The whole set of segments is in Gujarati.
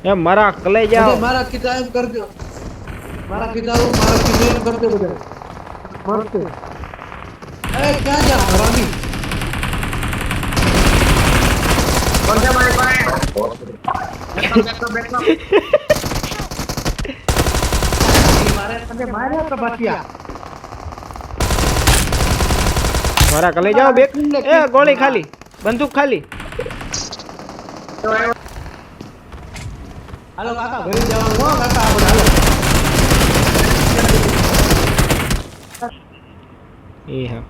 એ મારા કલે જાઓ મારા કીધા એમ કરજો મારા કીધા એમ કરજો બધા મરતે એ ક્યાં જા હરામી કોણ છે મારી પાસે બેઠો મારે તો બાતિયા મારા કલે જાઓ બેક એ ગોળી ખાલી બંદૂક ખાલી હાલો કાકા ઘરે જવાનું હો કાકા આપણે હાલો એ હા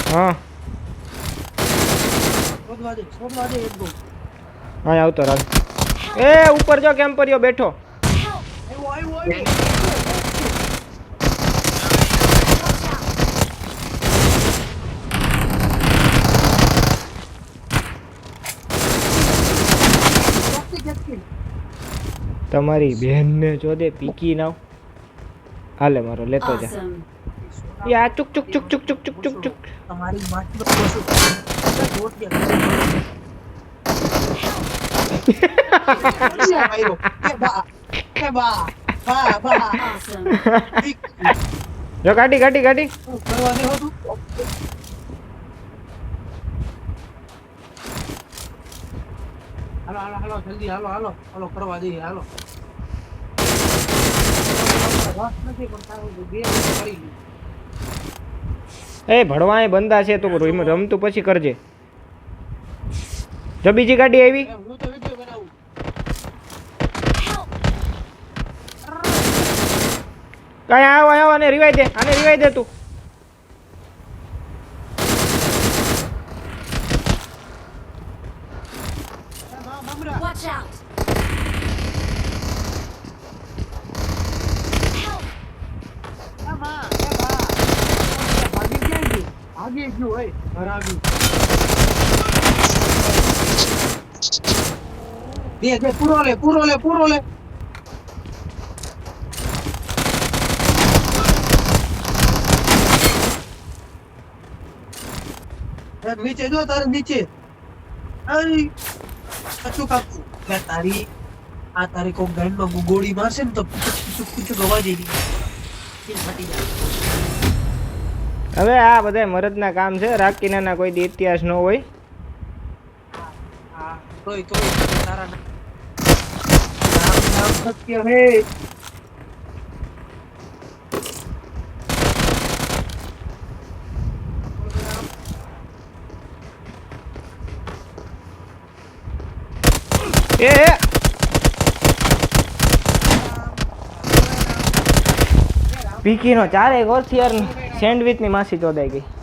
હા હા આવતો રાજ એ ઉપર જો કેમ કર્યો બેઠો તમારી બહેન ને જોદે પીકી નાવ હાલે મારો લેતો જા યા ચુક ચુક ચુક ચુક ચુક ચુક ચુક ચુક તમારી માટી જો ગાડી ગાડી ગાડી હાલો હાલો હાલો જલ્દી હાલો હાલો હાલો કરવા દઈએ હાલો એ ભણવા બંદા છે તો રમતું પછી કરજે જો બીજી ગાડી આવી કઈ આવો આવો આને રિવાઈ દે તું Watch out! પૂરો લે નીચે જો તારે નીચે તારી કોક ગાંડમાં ગોળી મારશે ને તો પૂછું અવાજ હવે આ બધા મરદના કામ છે રાખીના કોઈ દી ઇતિહાસ ન હોય તારા નામ સત્ય હે એ પીકી નો ચારે ગોરથી યાર સેન્ડવિચ ની માસી ચોદાઈ ગઈ